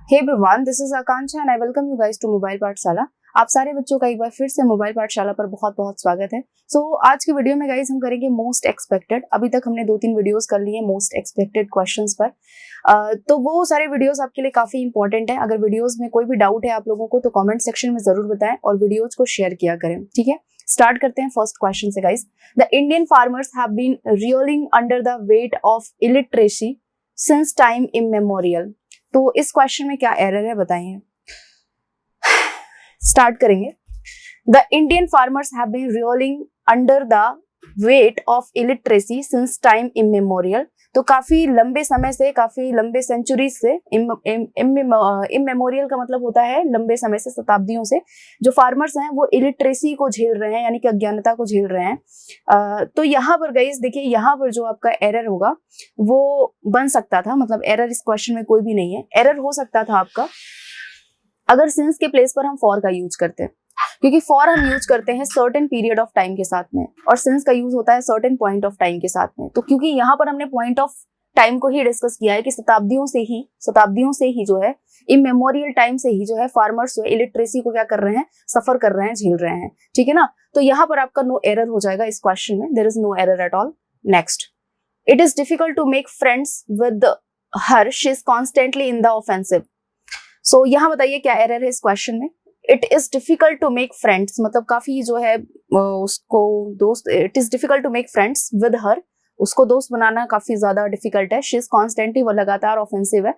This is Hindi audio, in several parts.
Hey everyone, this is Akanksha and I welcome you guys to mobile Pathshala. आप सारे बच्चों का एक बार फिर से मोबाइल पाठशाला पर बहुत बहुत स्वागत है। आज की वीडियो में गाइस हम करेंगे मोस्ट एक्सपेक्टेड। अभी तक हमने 2-3 वीडियोस कर लिए हैं मोस्ट एक्सपेक्टेड क्वेश्चंस पर। तो वो सारे वीडियोस आपके लिए काफी इंपॉर्टेंट है। अगर वीडियोस में कोई भी डाउट है आप लोगों को तो कॉमेंट सेक्शन में जरूर बताएं और वीडियोज को शेयर किया करें, ठीक है। स्टार्ट करते हैं फर्स्ट क्वेश्चन से guys. The Indian farmers have been reeling under the weight of illiteracy since time immemorial. तो इस क्वेश्चन में क्या एरर है बताइए। स्टार्ट करेंगे। The Indian farmers have been reeling under the weight of illiteracy since time immemorial. तो काफी लंबे समय से, काफी लंबे सेंचुरीज से, इमेमोरियल का मतलब होता है लंबे समय से, शताब्दियों से जो फार्मर्स हैं वो इलिटरेसी को झेल रहे हैं, यानी कि अज्ञानता को झेल रहे हैं। तो यहाँ पर गाइस देखिए, यहाँ पर जो आपका एरर होगा वो बन सकता था, मतलब एरर इस क्वेश्चन में कोई भी नहीं है। एरर हो सकता था आपका अगर सिंस के प्लेस पर हम फॉर का यूज करते हैं, क्योंकि फॉर हम यूज करते हैं सर्टेन पीरियड ऑफ टाइम के साथ में और सिंस का यूज होता है सर्टेन पॉइंट ऑफ टाइम के साथ में। तो क्योंकि यहाँ पर हमने पॉइंट ऑफ टाइम को ही डिस्कस किया है कि शताब्दियों से ही जो है, इमेमोरियल टाइम से ही जो है फार्मर्स जो है इलिटरेसी को क्या कर रहे हैं, सफर कर रहे हैं, झेल रहे हैं, ठीक है ना। तो यहाँ पर आपका नो एरर हो जाएगा इस क्वेश्चन में। There is no error at all. Next, it is difficult to make friends with her, she is constantly in the offensive. So यहाँ बताइए क्या एरर है इस क्वेश्चन में। It is difficult to make friends, मतलब काफी जो है उसको दोस्त, it is difficult to make friends with her, उसको दोस्त बनाना काफी ज्यादा डिफिकल्ट है। शी इज कॉन्स्टेंटली, वो लगातार ऑफेंसिव है।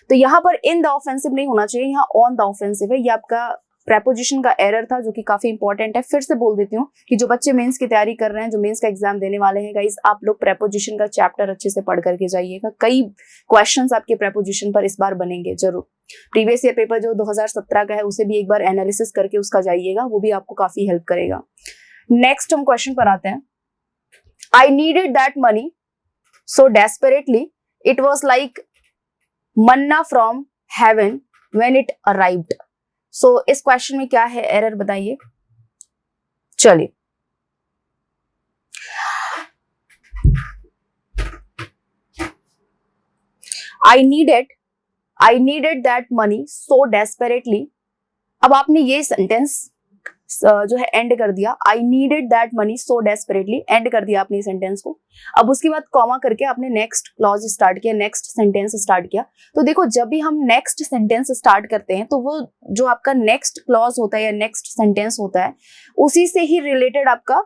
तो यहाँ पर इन द ऑफेंसिव नहीं होना चाहिए, यहाँ ऑन द ऑफेंसिव है। ये आपका प्रेपोजिशन का एरर था जो कि काफी इंपॉर्टेंट है। फिर से बोल देती हूँ कि जो बच्चे मेंस की तैयारी कर रहे हैं, जो मेंस का एग्जाम देने वाले हैं गाइस, आप लोग प्रेपोजिशन का चैप्टर अच्छे से पढ़ करके जाइएगा। कई क्वेश्चंस आपके प्रेपोजिशन पर इस बार बनेंगे जरूर। प्रीवियस ईयर पेपर जो 2017 का है उसे भी एक बार एनालिसिस करके उसका जाइएगा, वो भी आपको काफी हेल्प करेगा। नेक्स्ट हम क्वेश्चन पर आते हैं। I needed that money so desperately, it was like manna from heaven when it arrived. So इस क्वेश्चन में क्या है एरर बताइए। चलिए, I needed that money so desperately। अब आपने ये सेंटेंस जो है एंड कर दिया, आई needed that money so desperately, and कर दिया आपने सेंटेंस को। अब उसके बाद कॉमा करके आपने नेक्स्ट क्लॉज स्टार्ट किया, नेक्स्ट सेंटेंस स्टार्ट किया। तो देखो, जब भी हम नेक्स्ट सेंटेंस स्टार्ट करते हैं तो वो जो आपका नेक्स्ट क्लॉज होता है या नेक्स्ट सेंटेंस होता है उसी से ही रिलेटेड आपका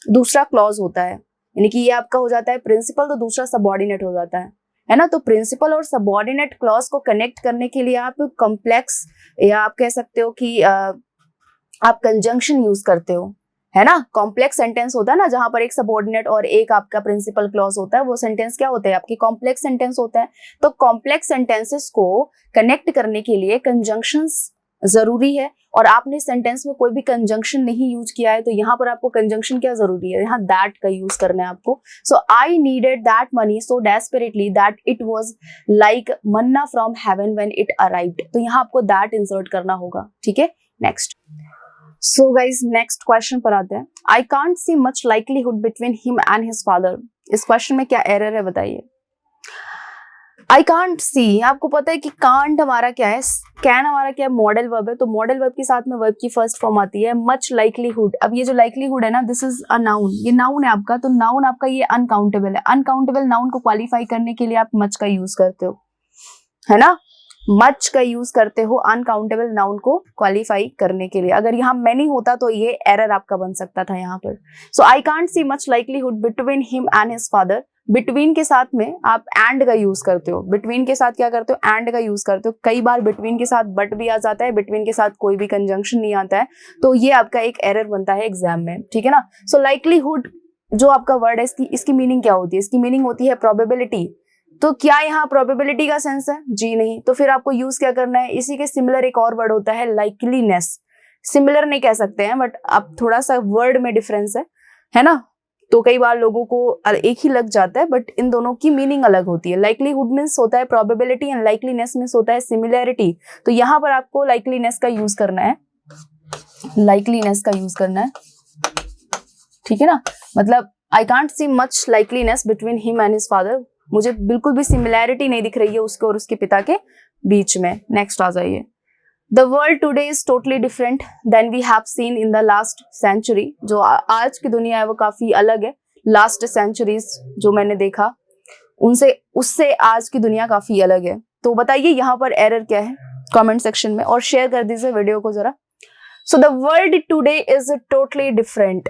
दूसरा क्लॉज होता है। यानी कि ये आपका हो जाता है प्रिंसिपल, तो दूसरा सबऑर्डिनेट हो जाता है ना। तो प्रिंसिपल और सबऑर्डिनेट क्लॉज को कनेक्ट करने के लिए आप कॉम्प्लेक्स, या आप कह सकते हो कि आप कंजंक्शन यूज करते हो, है ना। कॉम्प्लेक्स सेंटेंस होता है ना, जहां पर एक सबऑर्डिनेट और एक आपका प्रिंसिपल क्लॉज होता है, वो सेंटेंस क्या होते हैं आपके, कॉम्प्लेक्स सेंटेंस होता है। तो कॉम्प्लेक्स सेंटेंसेस को कनेक्ट करने के लिए कंजंक्शंस जरूरी है, और आपने सेंटेंस में कोई भी कंजंक्शन नहीं यूज किया है, तो यहाँ पर आपको कंजंक्शन क्या जरूरी है, यहाँ दैट का यूज करना है आपको। So I needed that money so desperately that it was like manna from heaven when it arrived. तो यहाँ आपको दैट इंसर्ट करना होगा, ठीक है। Next, so guys next question पर आते हैं। I can't see much likelihood between him and his father. इस क्वेश्चन में क्या एरर है बताइए। आई कांट सी, आपको पता है कि कांट हमारा क्या है, कैन हमारा क्या है, मॉडल वर्ब है। तो मॉडल वर्ब के साथ में वर्ब की फर्स्ट फॉर्म आती है मच लाइकलीहुड। अब ये जो लाइकलीहुड है ना, दिस इज अ नाउन, ये नाउन है आपका। तो नाउन आपका ये अनकाउंटेबल है। अनकाउंटेबल नाउन को क्वालिफाई करने के लिए आप मच का यूज करते हो, है ना। मच का यूज करते हो अनकाउंटेबल नाउन को क्वालिफाई करने के लिए। अगर यहाँ मैनी होता तो ये एरर आपका बन सकता था यहाँ पर। So I can't see much likelihood between him and his father. Between के साथ में आप एंड का यूज करते हो। बिटवीन के साथ क्या करते हो, एंड का यूज करते हो। कई बार बिटवीन के साथ बट भी आ जाता है, बिटवीन के साथ कोई भी कंजंक्शन नहीं आता है, तो ये आपका एक एरर बनता है एग्जाम में, ठीक है ना। सो लाइकलीहुड जो आपका वर्ड है, इसकी मीनिंग क्या होती है, इसकी मीनिंग होती है प्रोबेबिलिटी। तो क्या यहाँ प्रोबेबिलिटी का सेंस है, जी नहीं। तो फिर आपको यूज क्या करना है, इसी के सिमिलर एक और वर्ड होता है लाइकलीनेस। सिमिलर नहीं कह सकते हैं, बट अब थोड़ा सा वर्ड में डिफरेंस है ना। तो कई बार लोगों को एक ही लग जाता है, बट इन दोनों की मीनिंग अलग होती है। लाइकलीहुड मीन्स होता है प्रोबेबिलिटी एंड लाइकलीनेस मीन्स होता है सिमिलैरिटी। तो यहाँ पर आपको लाइकलीनेस का यूज करना है, लाइकलीनेस का यूज करना है, ठीक है ना। मतलब I can't see much likeliness between him and his father. मुझे बिल्कुल भी सिमिलैरिटी नहीं दिख रही है उसके और उसके पिता के बीच में। नेक्स्ट आ जाइए। The world today is totally different than we have seen in the last century. जो आज की दुनिया है वो काफी अलग है लास्ट सेंचुरीज जो मैंने देखा उनसे, उससे आज की दुनिया काफी अलग है। तो बताइए यहाँ पर एरर क्या है कमेंट सेक्शन में, और शेयर कर दीजिए वीडियो को जरा। So the world today is totally different,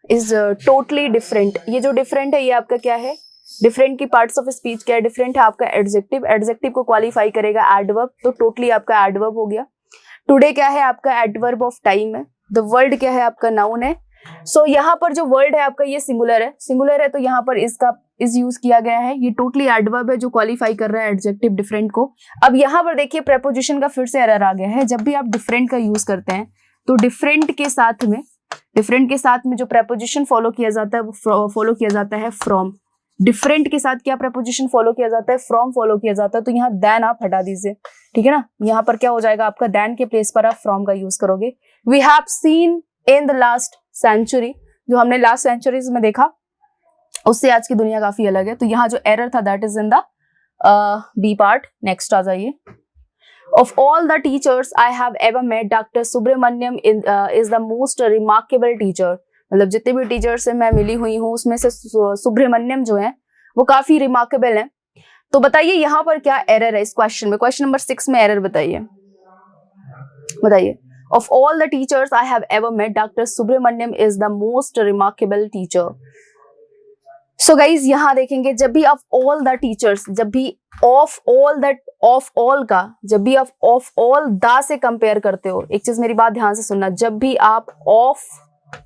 is totally different. ये जो डिफरेंट है ये आपका क्या है, डिफरेंट की पार्ट्स ऑफ स्पीच क्या है, डिफरेंट है आपका एडजेक्टिव, एडजेक्टिव को क्वालिफाई करेगा एडवर्ब, तो टोटली आपका एडवर्ब हो गया। टुडे क्या है आपका एडवर्ब ऑफ टाइम है, द वर्ल्ड क्या है आपका नाउन है। सो यहाँ पर जो वर्ल्ड है आपका ये सिंगुलर है, सिंगुलर है तो यहाँ पर इसका इज यूज किया गया है, ये टोटली एडवर्ब है जो क्वालिफाई कर रहा है एडजेक्टिव डिफरेंट को। अब यहाँ पर देखिए प्रेपोजिशन का फिर से एरर आ गया है। जब भी आप डिफरेंट का यूज करते हैं तो डिफरेंट के साथ में जो प्रेपोजिशन फॉलो किया जाता है वो फॉलो किया जाता है फ्रॉम। डिफरेंट के साथ क्या प्रेपोजिशन फॉलो किया जाता है, फ्रॉम फॉलो किया जाता है। तो यहाँ देन आप हटा दीजिए, ठीक है ना। यहाँ पर क्या हो जाएगा आपका, देन के प्लेस पर आप फ्रॉम का यूज करोगे। We have seen in the last century, जो हमने लास्ट सेंचुरीज में देखा उससे आज की दुनिया काफी अलग है। तो यहाँ जो एरर था that is in the B part. Next आ जाइए। Of all the teachers I have ever met doctor Subramaniam is the most remarkable teacher. मतलब जितने भी टीचर से मैं मिली हुई हूँ उसमें से सुब्रमण्यम जो है वो काफी रिमार्केबल है। तो बताइए यहाँ पर क्या एरर है इस क्वेश्चन में, क्वेश्चन नंबर 6 में एरर बताइए। Of all the teachers I have ever met doctor Subramaniam is the most remarkable teacher. So guys यहाँ देखेंगे जब भी आप ऑल द टीचर्स, जब भी ऑफ ऑल द से कंपेयर करते हो, एक चीज मेरी बात ध्यान से सुनना, जब भी आप ऑफ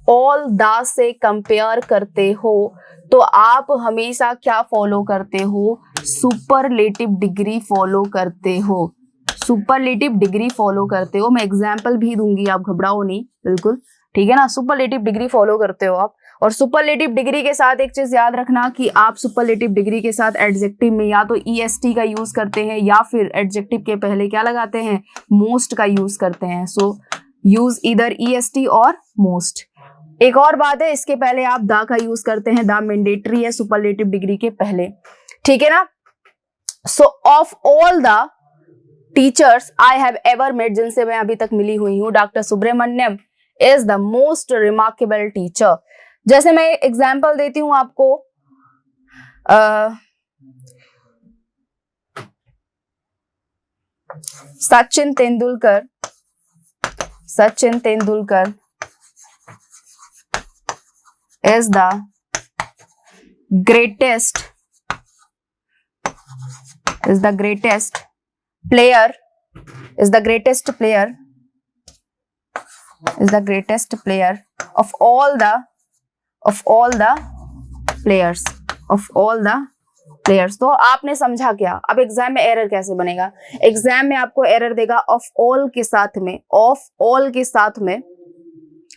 ऑल द से कंपेयर करते हो तो आप हमेशा क्या फॉलो करते हो, सुपरलेटिव डिग्री फॉलो करते हो, सुपरलेटिव डिग्री फॉलो करते हो। मैं एग्जाम्पल भी दूंगी, आप घबराओ नहीं, बिल्कुल ठीक है ना। सुपरलेटिव डिग्री फॉलो करते हो आप, और सुपरलेटिव डिग्री के साथ एक चीज याद रखना कि आप सुपरलेटिव डिग्री के साथ एडजेक्टिव में या तो EST का यूज करते हैं या फिर एडजेक्टिव के पहले क्या लगाते हैं, मोस्ट का यूज करते हैं। सो यूज इधर EST और मोस्ट। एक और बात है, इसके पहले आप द का यूज करते हैं, द मैंडेटरी है सुपरलेटिव डिग्री के पहले, ठीक है ना। So of all the teachers I have ever met, जिनसे मैं अभी तक मिली हुई हूँ, doctor Subramaniam is the most remarkable teacher. जैसे मैं एग्जाम्पल देती हूं आपको, Sachin Tendulkar is the greatest player of all the players। तो आपने समझा क्या। अब एग्जाम में एरर कैसे बनेगा, एग्जाम में आपको एरर देगा ऑफ ऑल के साथ में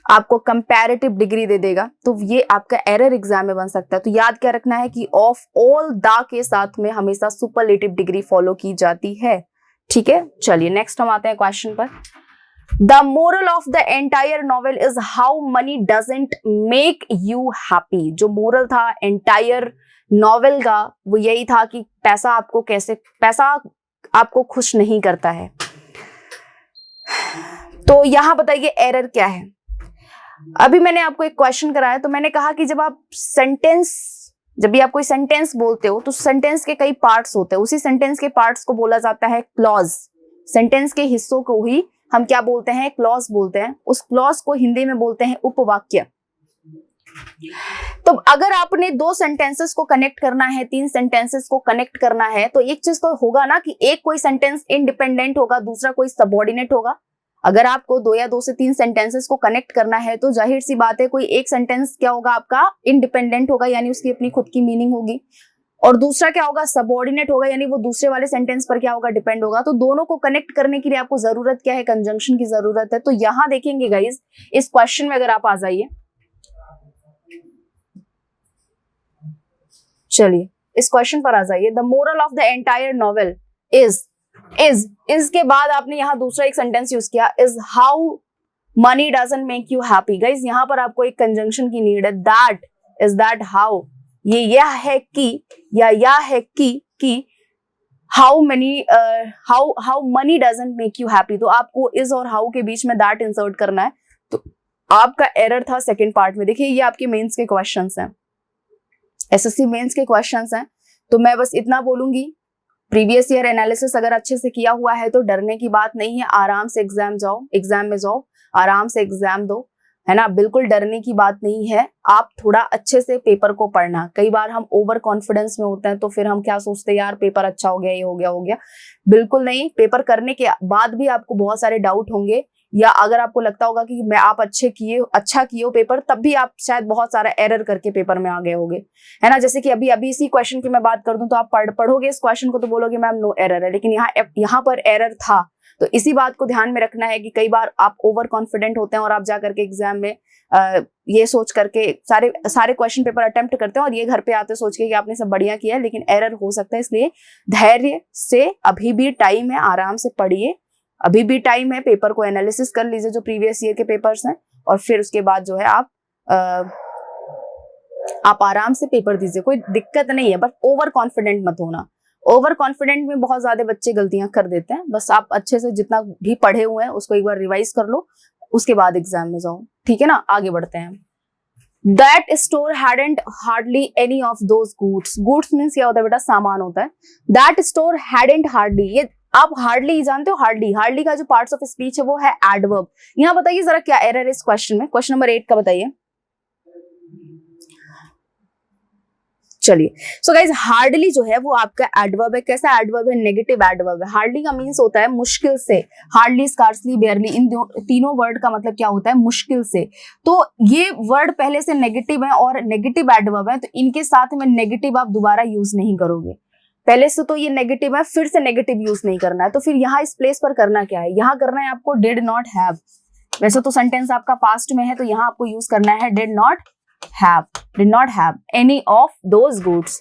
आपको कंपैरेटिव डिग्री दे देगा, तो ये आपका एरर एग्जाम में बन सकता है। तो याद क्या रखना है कि ऑफ ऑल द के साथ में हमेशा सुपरलेटिव डिग्री फॉलो की जाती है, ठीक है। चलिए नेक्स्ट हम आते हैं क्वेश्चन पर। The moral of the entire novel is how many doesn't make you happy. जो मोरल था एंटायर नॉवेल का वो यही था कि पैसा आपको खुश नहीं करता है। तो यहां बताइए एरर क्या है। अभी मैंने आपको एक क्वेश्चन कराया, तो मैंने कहा कि जब भी आप कोई सेंटेंस बोलते हो तो सेंटेंस के कई पार्ट्स होते हैं, उसी सेंटेंस के पार्ट्स को बोला जाता है क्लॉज। सेंटेंस के हिस्सों को ही हम क्या बोलते हैं, क्लॉज बोलते हैं। उस क्लॉज को हिंदी में बोलते हैं उपवाक्य। तो अगर आपने 2 सेंटेंसेस को कनेक्ट करना है, 3 सेंटेंसेस को कनेक्ट करना है, तो एक चीज तो होगा ना कि एक कोई सेंटेंस इंडिपेंडेंट होगा, दूसरा कोई सबऑर्डिनेट होगा। अगर आपको 2 या 2 से 3 सेंटेंसेस को कनेक्ट करना है तो जाहिर सी बात है कोई एक सेंटेंस क्या होगा आपका, इंडिपेंडेंट होगा, यानी उसकी अपनी खुद की मीनिंग होगी, और दूसरा क्या होगा, सबऑर्डिनेट होगा, यानी वो दूसरे वाले सेंटेंस पर क्या होगा, डिपेंड होगा। तो दोनों को कनेक्ट करने के लिए आपको जरूरत क्या है, कंजंक्शन की जरूरत है। तो यहां देखेंगे गाइज, इस क्वेश्चन में अगर आप आ जाइए, चलिए इस क्वेश्चन पर आ जाइए। The moral of the entire novel is के बाद आपने यहां दूसरा एक सेंटेंस यूज किया, is how many doesn't make you happy. Guys यहां पर आपको एक कंजंक्शन की नीड है, दैट हाउ, ये यह है कि या यह है कि how many doesn't make you happy, तो आपको इज और हाउ के बीच में दैट इंसर्ट करना है। तो आपका एरर था सेकंड पार्ट में। देखिए ये आपके मेंस के क्वेश्चंस हैं, एसएससी मेंस के क्वेश्चंस हैं। तो मैं बस इतना बोलूंगी, प्रीवियस ईयर एनालिसिस अगर अच्छे से किया हुआ है तो डरने की बात नहीं है, आराम से एग्जाम में जाओ, आराम से एग्जाम दो, है ना, बिल्कुल डरने की बात नहीं है। आप थोड़ा अच्छे से पेपर को पढ़ना। कई बार हम ओवर कॉन्फिडेंस में होते हैं तो फिर हम क्या सोचते हैं, यार पेपर अच्छा हो गया, ये हो गया। बिल्कुल नहीं, पेपर करने के बाद भी आपको बहुत सारे डाउट होंगे, या अगर आपको लगता होगा कि आप अच्छा किए हो पेपर, तब भी आप शायद बहुत सारा एरर करके पेपर में आ गए होगे, है ना। जैसे कि अभी इसी क्वेश्चन की मैं बात कर दूं तो आप पढ़ोगे इस क्वेश्चन को तो बोलोगे मैम नो एरर है, लेकिन यहाँ पर एरर था। तो इसी बात को ध्यान में रखना है कि कई बार आप ओवर कॉन्फिडेंट होते हैं और आप जाकर के एग्जाम में ये सोच करके सारे क्वेश्चन पेपर अटेम्प्ट करते हैं और ये घर पे आते सोच के कि आपने सब बढ़िया किया है, लेकिन एरर हो सकता है। इसलिए धैर्य से, अभी भी टाइम है, आराम से पढ़िए, अभी भी टाइम है, पेपर को एनालिसिस कर लीजिए जो प्रीवियस ईयर के पेपर्स हैं, और फिर उसके बाद जो है आप आराम से पेपर दीजिए, कोई दिक्कत नहीं है। बट ओवर कॉन्फिडेंट मत होना, ओवर कॉन्फिडेंट में बहुत ज्यादा बच्चे गलतियां कर देते हैं। बस आप अच्छे से जितना भी पढ़े हुए हैं उसको एक बार रिवाइज कर लो, उसके बाद एग्जाम में जाओ, ठीक है ना। आगे बढ़ते हैं। That store hadn't hardly any of those goods. Goods means क्या होता है बेटा, सामान होता है। That store hadn't hardly, ये आप हार्डली जानते हो, हार्डली का जो पार्ट्स ऑफ स्पीच है वो है एडवर्ब। यहाँ बताइए जरा क्या एरर है इस क्वेश्चन में, क्वेश्चन नंबर 8 का बताइए। चलिए, सो गाइज हार्डली जो है वो आपका एडवर्ब है। कैसा एडवर्ब है, नेगेटिव एडवर्ब है। हार्डली का मीन्स होता है मुश्किल से, हार्डली, स्कार्सली, बेयरली, इन तीनों वर्ड का मतलब क्या होता है, मुश्किल से। तो ये वर्ड पहले से नेगेटिव है और नेगेटिव एडवर्ब है, तो इनके साथ में नेगेटिव आप दोबारा यूज नहीं करोगे। पहले से तो ये नेगेटिव है, फिर से नेगेटिव यूज नहीं करना है। तो फिर यहाँ इस प्लेस पर करना क्या है, यहाँ करना है आपको डिड नॉट हैव। वैसे तो सेंटेंस आपका पास्ट में है तो यहाँ आपको यूज करना है did not have any of those goods,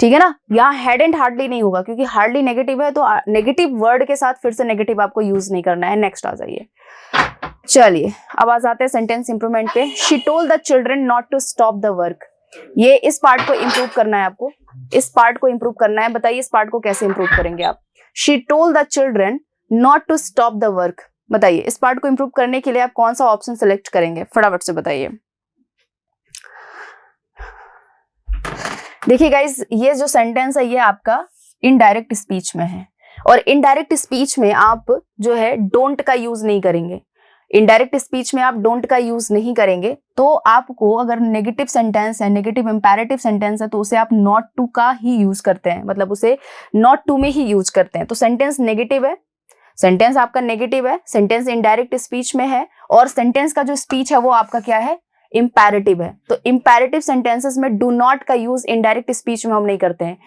ठीक है ना। यहाँ हैड एंड हार्डली नहीं होगा क्योंकि हार्डली नेगेटिव है, तो नेगेटिव वर्ड के साथ फिर से नेगेटिव आपको यूज नहीं करना है। नेक्स्ट आ जाइए। चलिए अब आ जाते हैं सेंटेंस इंप्रूवमेंट पे। She told the children not to stop the work. ये इस पार्ट को इंप्रूव करना है आपको, इस पार्ट को इंप्रूव करना है। बताइए इस पार्ट को कैसे इंप्रूव करेंगे आप। She told the children not to stop the work. बताइए इस पार्ट को इंप्रूव करने के लिए आप कौन सा ऑप्शन सेलेक्ट करेंगे, फटाफट से बताइए। देखिए गाइज, ये जो सेंटेंस है ये आपका इनडायरेक्ट स्पीच में है, और इनडायरेक्ट स्पीच में आप जो है डोंट का यूज नहीं करेंगे। इनडायरेक्ट स्पीच में आप डोंट का यूज नहीं करेंगे, तो आपको अगर नेगेटिव सेंटेंस है, नेगेटिव इंपेरेटिव सेंटेंस है, तो उसे आप नॉट टू का ही यूज करते हैं, मतलब उसे नॉट टू में ही यूज करते हैं। तो सेंटेंस नेगेटिव है, सेंटेंस आपका नेगेटिव है, सेंटेंस इनडायरेक्ट स्पीच में है, और सेंटेंस का जो स्पीच है वो आपका क्या है, इंपेरेटिव है। तो इंपेरेटिव सेंटेंसेस में डू नॉट का यूज इनडायरेक्ट स्पीच में हम नहीं करते हैं।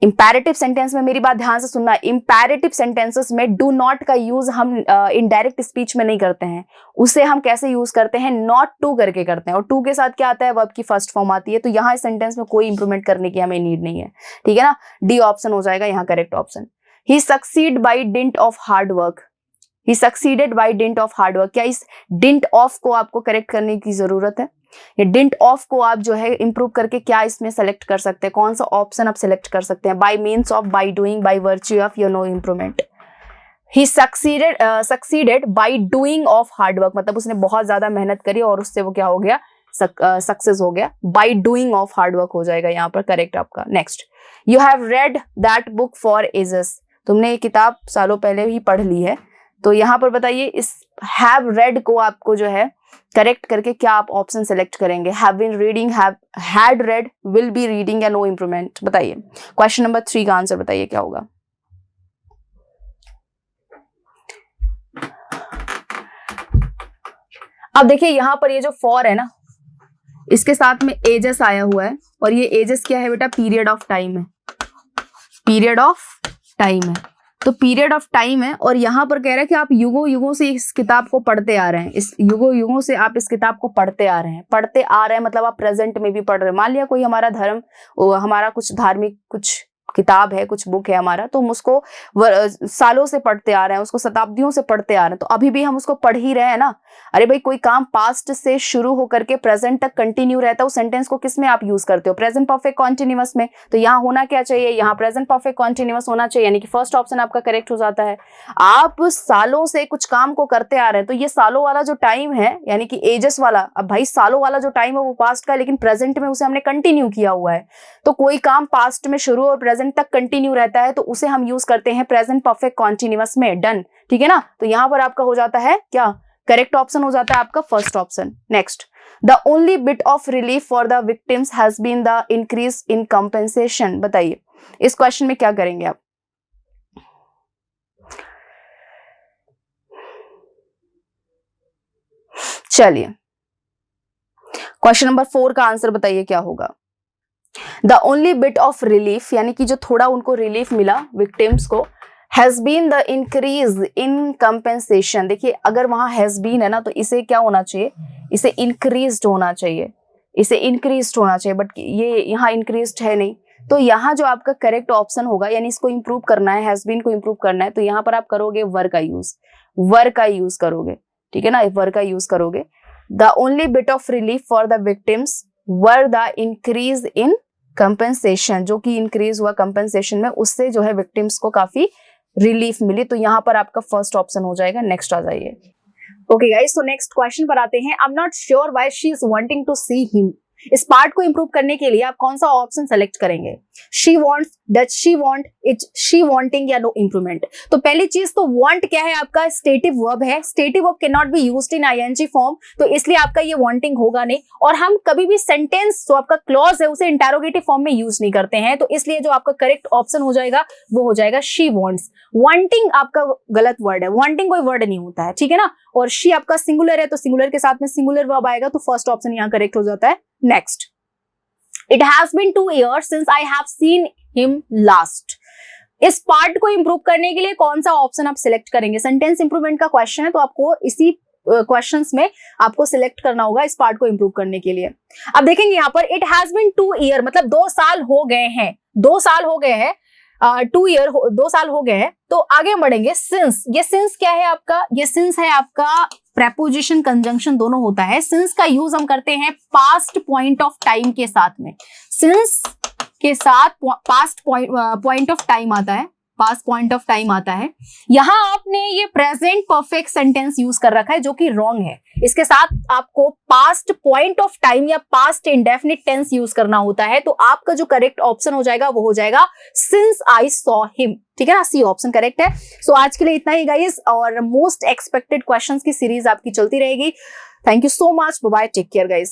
इंपेरेटिव सेंटेंस में, मेरी बात ध्यान से सुनना, इंपेरेटिव सेंटेंसेस में डू नॉट का यूज हम इनडायरेक्ट स्पीच में नहीं करते हैं। उसे हम कैसे यूज करते हैं, नॉट टू करके करते हैं, और टू के साथ क्या आता है, वर्ब की फर्स्ट फॉर्म आती है। तो यहाँ इस सेंटेंस में कोई इंप्रूवमेंट करने की हमें नीड नहीं है, ठीक है ना। डी ऑप्शन हो जाएगा यहाँ correct option. He succeed by didn't of hard work. He succeeded by didn't of hard work. क्या इस डिंट ऑफ को आपको करेक्ट करने की जरूरत है, ये डिंट ऑफ को आप जो है इंप्रूव करके क्या इसमें सेलेक्ट कर सकते हैं, कौन सा ऑप्शन आप सेलेक्ट कर सकते हैं, bye means of, by doing, by virtue of, you know improvement. He succeeded by doing of hard work, मतलब उसने बहुत ज्यादा मेहनत करी और उससे वो क्या हो गया, सक्सेस हो गया। By doing of hard work हो जाएगा यहाँ पर करेक्ट आपका। Next, you have read that book for ages. तुमने ये किताब सालों पहले ही पढ़ ली है। तो यहाँ पर बताइए इस हैव रेड को आपको जो है करेक्ट करके क्या आप ऑप्शन सेलेक्ट करेंगे, have been reading, have had read, will be reading, या नो इंप्रूवमेंट। बताइए क्वेश्चन नंबर 3 का आंसर बताइए क्या होगा। अब देखिए यहाँ पर ये जो फॉर है ना, इसके साथ में एजेस आया हुआ है, और ये एजेस क्या है बेटा, पीरियड ऑफ टाइम है, पीरियड ऑफ टाइम है। तो पीरियड ऑफ टाइम है, और यहाँ पर कह रहा है कि आप युगों युगों से इस किताब को पढ़ते आ रहे हैं, इस युगों युगों से आप इस किताब को पढ़ते आ रहे हैं, मतलब आप प्रेजेंट में भी पढ़ रहे हैं। मान लिया कोई हमारा धर्म, हमारा कुछ धार्मिक कुछ किताब है, कुछ बुक है हमारा, तो हम उसको सालों से पढ़ते आ रहे हैं, उसको शताब्दियों से पढ़ते आ रहे हैं, तो अभी भी हम उसको पढ़ ही रहे हैं ना। अरे भाई कोई काम पास्ट से शुरू होकर के प्रेजेंट तक कंटिन्यू रहता है, उस सेंटेंस को किस में आप यूज करते हो? प्रेजेंट परफेक्ट कॉन्टिन्यूअस में। तो यहाँ होना क्या चाहिए? यहाँ प्रेजेंट परफेक्ट कॉन्टिन्यूअस होना चाहिए, यानी कि फर्स्ट ऑप्शन आपका करेक्ट हो जाता है। आप सालों से कुछ काम को करते आ रहे हैं, तो ये सालों वाला जो टाइम है, यानी कि एजेस वाला, अब भाई सालों वाला जो टाइम है वो पास्ट का है, लेकिन प्रेजेंट में उसे हमने कंटिन्यू किया हुआ है। तो कोई काम पास्ट में शुरू और प्रेजेंट तक कंटिन्यू रहता है, तो उसे हम यूज करते हैं प्रेजेंट परफेक्ट कॉन्टिन्यूअस में। डन, ठीक है ना। तो यहां पर आपका हो जाता है क्या? करेक्ट ऑप्शन हो जाता है आपका first option. Next, the only bit of relief for the victims has been the increase in compensation. बताइए इस क्वेश्चन में क्या करेंगे आप? चलिए क्वेश्चन नंबर 4 का आंसर बताइए क्या होगा? The only bit of relief, यानी कि जो थोड़ा उनको रिलीफ मिला विक्टिम्स को, has been the increase in compensation. देखिए अगर वहां हैज बीन है ना, तो इसे क्या होना चाहिए? इसे इंक्रीज्ड होना चाहिए, इसे इंक्रीज्ड होना चाहिए, बट ये यहाँ इंक्रीज्ड है नहीं। तो यहाँ जो आपका करेक्ट ऑप्शन होगा, यानी इसको इंप्रूव करना है, हैज बीन को इंप्रूव करना है, तो यहाँ पर आप करोगे वर का यूज, वर का यूज करोगे, ठीक है ना, वर का यूज करोगे। The only bit of relief for the victims were the increase in compensation, जो कि इंक्रीज हुआ कंपेंसेशन में, उससे जो है विक्टिम्स को काफी रिलीफ मिली। तो यहाँ पर आपका फर्स्ट ऑप्शन हो जाएगा। नेक्स्ट आ जाइए। ओके गाइस, तो नेक्स्ट क्वेश्चन पर आते हैं। I am not sure why she is wanting to see him. इस पार्ट को इंप्रूव करने के लिए आप कौन सा ऑप्शन सेलेक्ट करेंगे? She wants, does she want, is she wanting, या नो इंप्रूवमेंट। तो पहली चीज तो वांट क्या है? आपका स्टेटिव वर्ब है। Stative verb can not be used in ING form, तो इसलिए आपका ये वांटिंग होगा नहीं। और हम कभी भी सेंटेंस जो आपका क्लॉज है उसे इंटरोगेटिव फॉर्म में यूज नहीं करते हैं, तो इसलिए जो आपका करेक्ट ऑप्शन हो जाएगा वो हो जाएगा शी वांट्स। वांटिंग आपका गलत वर्ड है, वांटिंग कोई वर्ड नहीं होता है, ठीक है ना। और शी आपका सिंगुलर है, तो सिंगुलर के साथ में सिंगुलर वर्ब आएगा, तो फर्स्ट ऑप्शन यहाँ करेक्ट हो जाता है। Next, it has been 2 years since I have seen him last. इस पार्ट को इंप्रूव करने के लिए कौन सा ऑप्शन आप सिलेक्ट करेंगे? सेंटेंस इंप्रूवमेंट का क्वेश्चन है, तो आपको इसी क्वेश्चंस में आपको सिलेक्ट करना होगा इस पार्ट को इंप्रूव करने के लिए। अब देखेंगे यहाँ पर इट हैज बीन 2 years, मतलब 2 साल हो गए हैं, 2 साल हो गए हैं, 2 year 2 साल हो गए हैं। तो आगे बढ़ेंगे। सिंस, ये सिंस क्या है आपका? ये सिंस है आपका प्रेपोजिशन कंजंक्शन दोनों होता है। सिंस का यूज हम करते हैं पास्ट पॉइंट ऑफ टाइम के साथ में। सिंस के साथ पास्ट पॉइंट ऑफ टाइम आता है, पास्ट पॉइंट ऑफ टाइम आता है। यहां आपने ये प्रेजेंट परफेक्ट सेंटेंस यूज कर रखा है, जो कि रॉन्ग है। इसके साथ आपको पास्ट पॉइंट ऑफ टाइम या पास्ट इंडेफिनिट टेंस यूज करना होता है। तो आपका जो करेक्ट ऑप्शन हो जाएगा वो हो जाएगा सिंस आई सॉ हिम, ठीक है ना, सी ऑप्शन करेक्ट है। सो आज के लिए इतना ही गाइस, और मोस्ट एक्सपेक्टेड क्वेश्चंस की सीरीज आपकी चलती रहेगी। Thank you so much, bye bye, take care guys.